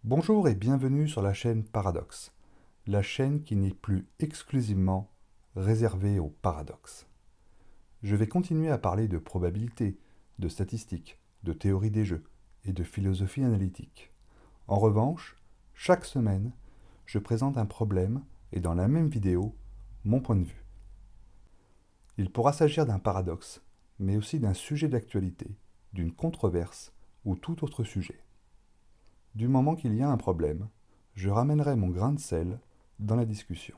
Bonjour et bienvenue sur la chaîne Paradoxe, la chaîne qui n'est plus exclusivement réservée au paradoxe. Je vais continuer à parler de probabilité, de statistiques, de théorie des jeux et de philosophie analytique. En revanche, chaque semaine, je présente un problème et dans la même vidéo, mon point de vue. Il pourra s'agir d'un paradoxe, mais aussi d'un sujet d'actualité, d'une controverse ou tout autre sujet. Du moment qu'il y a un problème, je ramènerai mon grain de sel dans la discussion.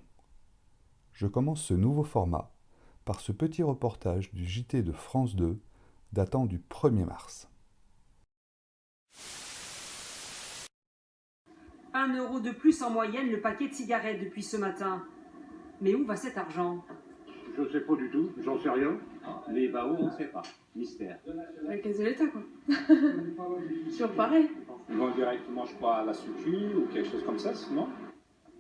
Je commence ce nouveau format par ce petit reportage du JT de France 2 datant du 1er mars. 1 € de plus en moyenne le paquet de cigarettes depuis ce matin. Mais où va cet argent? Je sais pas du tout, j'en sais rien. Les Bao, on ne sait pas. Mystère. La caisse de l'État, quoi. Toujours pareil. Ils vont directement, je crois, à la Sécu ou quelque chose comme ça, sinon.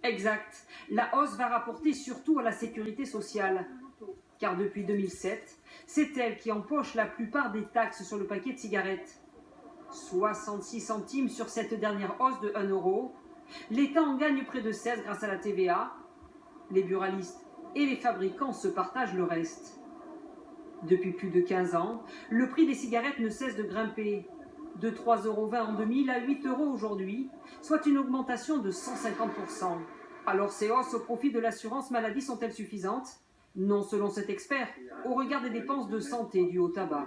Exact. La hausse va rapporter surtout à la sécurité sociale. Car depuis 2007, c'est elle qui empoche la plupart des taxes sur le paquet de cigarettes. 66 centimes sur cette dernière hausse de 1 €. L'État en gagne près de 16 grâce à la TVA. Les buralistes et les fabricants se partagent le reste. Depuis plus de 15 ans, le prix des cigarettes ne cesse de grimper. De 3,20 € en 2000 à 8 € aujourd'hui, soit une augmentation de 150%. Alors ces hausses au profit de l'assurance maladie sont-elles suffisantes? Non, selon cet expert, au regard des dépenses de santé dues au tabac.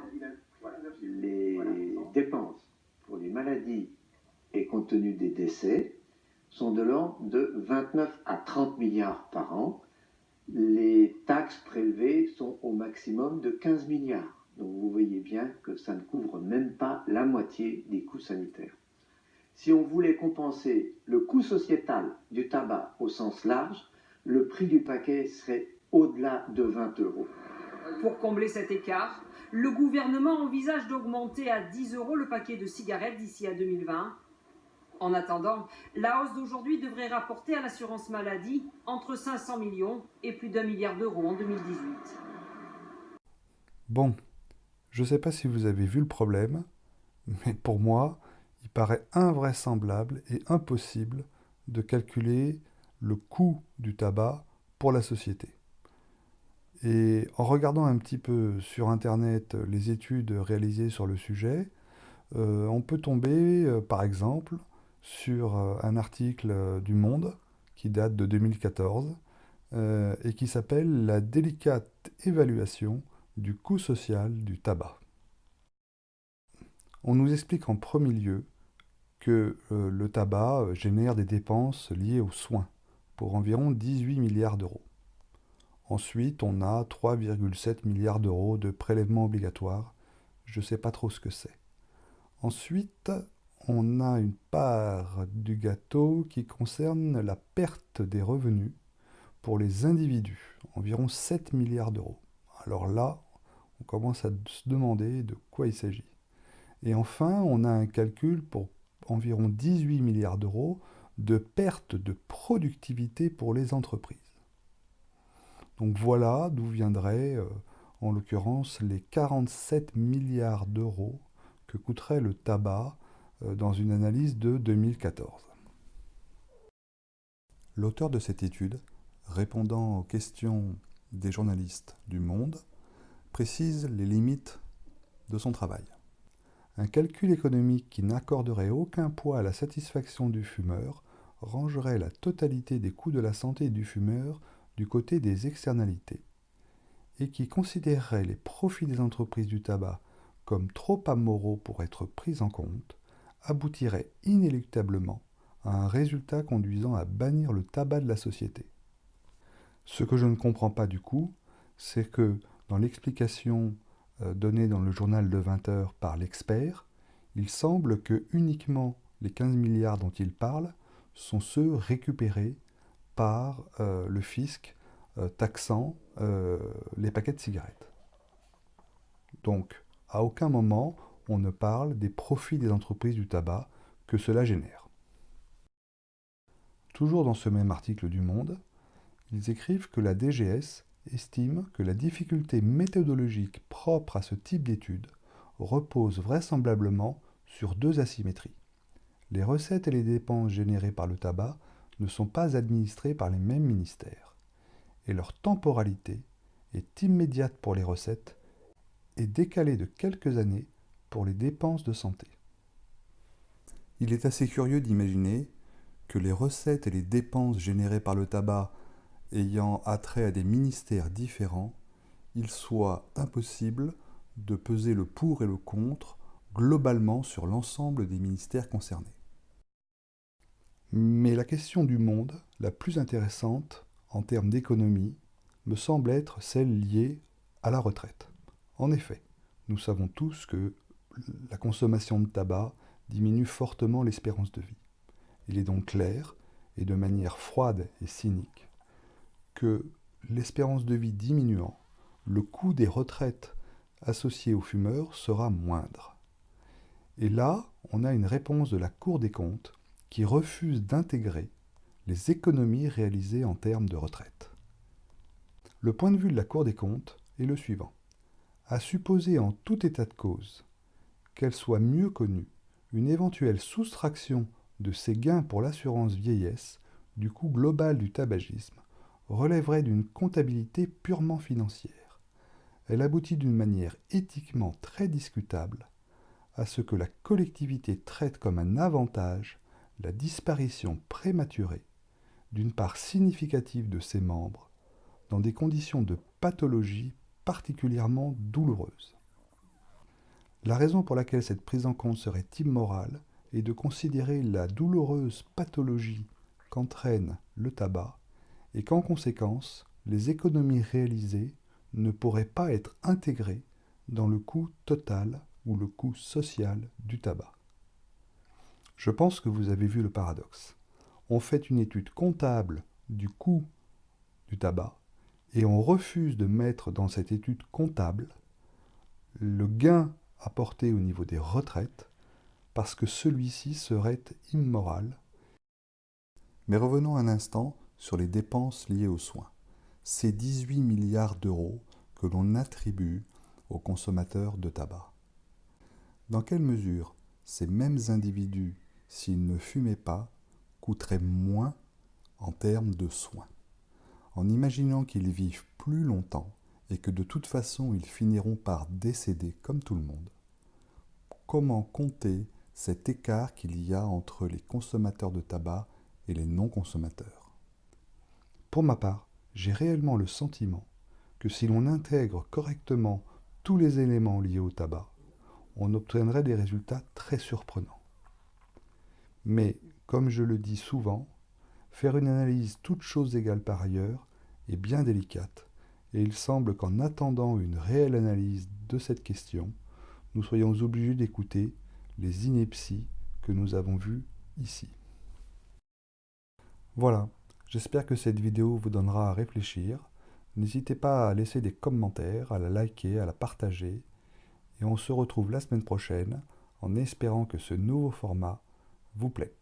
Les dépenses pour les maladies et compte tenu des décès sont de l'ordre de 29 à 30 milliards par an. Les taxes prélevées sont au maximum de 15 milliards. Donc vous voyez bien que ça ne couvre même pas la moitié des coûts sanitaires. Si on voulait compenser le coût sociétal du tabac au sens large, le prix du paquet serait au-delà de 20 €. Pour combler cet écart, le gouvernement envisage d'augmenter à 10 € le paquet de cigarettes d'ici à 2020. En attendant, la hausse d'aujourd'hui devrait rapporter à l'assurance maladie entre 500 millions et plus d'1 milliard d'euros en 2018. Bon, je ne sais pas si vous avez vu le problème, mais pour moi, il paraît invraisemblable et impossible de calculer le coût du tabac pour la société. Et en regardant un petit peu sur Internet les études réalisées sur le sujet, on peut tomber, par exemple, sur un article du Monde qui date de 2014 et qui s'appelle «La délicate évaluation du coût social du tabac». On nous explique en premier lieu que le tabac génère des dépenses liées aux soins pour environ 18 milliards d'euros. Ensuite, on a 3,7 milliards d'euros de prélèvements obligatoires. Je ne sais pas trop ce que c'est. Ensuite, on a une part du gâteau qui concerne la perte des revenus pour les individus, environ 7 milliards d'euros. Alors là, on commence à se demander de quoi il s'agit. Et enfin, on a un calcul pour environ 18 milliards d'euros de perte de productivité pour les entreprises. Donc voilà d'où viendraient, en l'occurrence, les 47 milliards d'euros que coûterait le tabac dans une analyse de 2014. L'auteur de cette étude, répondant aux questions des journalistes du Monde, précise les limites de son travail. Un calcul économique qui n'accorderait aucun poids à la satisfaction du fumeur rangerait la totalité des coûts de la santé du fumeur du côté des externalités, et qui considérerait les profits des entreprises du tabac comme trop amoraux pour être pris en compte, aboutirait inéluctablement à un résultat conduisant à bannir le tabac de la société. Ce que je ne comprends pas du coup, c'est que dans l'explication donnée dans le journal de 20 heures par l'expert, il semble que uniquement les 15 milliards dont il parle sont ceux récupérés par le fisc taxant les paquets de cigarettes. Donc, à aucun moment, on ne parle des profits des entreprises du tabac que cela génère. Toujours dans ce même article du Monde, ils écrivent que la DGS estime que la difficulté méthodologique propre à ce type d'étude repose vraisemblablement sur deux asymétries. les recettes et les dépenses générées par le tabac ne sont pas administrées par les mêmes ministères, et leur temporalité est immédiate pour les recettes et décalée de quelques années pour les dépenses de santé. Il est assez curieux d'imaginer que les recettes et les dépenses générées par le tabac ayant attrait à des ministères différents, il soit impossible de peser le pour et le contre globalement sur l'ensemble des ministères concernés. Mais la question du monde, la plus intéressante en termes d'économie, me semble être celle liée à la retraite. En effet, nous savons tous que la consommation de tabac diminue fortement l'espérance de vie. Il est donc clair, et de manière froide et cynique, que l'espérance de vie diminuant, le coût des retraites associées aux fumeurs sera moindre. Et là, on a une réponse de la Cour des comptes qui refuse d'intégrer les économies réalisées en termes de retraite. Le point de vue de la Cour des comptes est le suivant. À supposer en tout état de cause qu'elle soit mieux connue, une éventuelle soustraction de ces gains pour l'assurance vieillesse du coût global du tabagisme relèverait d'une comptabilité purement financière. Elle aboutit d'une manière éthiquement très discutable à ce que la collectivité traite comme un avantage la disparition prématurée d'une part significative de ses membres dans des conditions de pathologie particulièrement douloureuses. La raison pour laquelle cette prise en compte serait immorale est de considérer la douloureuse pathologie qu'entraîne le tabac et qu'en conséquence, les économies réalisées ne pourraient pas être intégrées dans le coût total ou le coût social du tabac. Je pense que vous avez vu le paradoxe. On fait une étude comptable du coût du tabac et on refuse de mettre dans cette étude comptable le gain apporté au niveau des retraites parce que celui-ci serait immoral. Mais revenons un instant sur les dépenses liées aux soins. Ces 18 milliards d'euros que l'on attribue aux consommateurs de tabac. Dans quelle mesure ces mêmes individus, s'ils ne fumaient pas, coûteraient moins en termes de soins? En imaginant qu'ils vivent plus longtemps et que de toute façon ils finiront par décéder comme tout le monde, comment compter cet écart qu'il y a entre les consommateurs de tabac et les non-consommateurs? Pour ma part, j'ai réellement le sentiment que si l'on intègre correctement tous les éléments liés au tabac, on obtiendrait des résultats très surprenants. Mais, comme je le dis souvent, faire une analyse toutes choses égales par ailleurs est bien délicate, et il semble qu'en attendant une réelle analyse de cette question, nous soyons obligés d'écouter les inepties que nous avons vues ici. Voilà, j'espère que cette vidéo vous donnera à réfléchir. N'hésitez pas à laisser des commentaires, à la liker, à la partager, et on se retrouve la semaine prochaine en espérant que ce nouveau format vous plaît.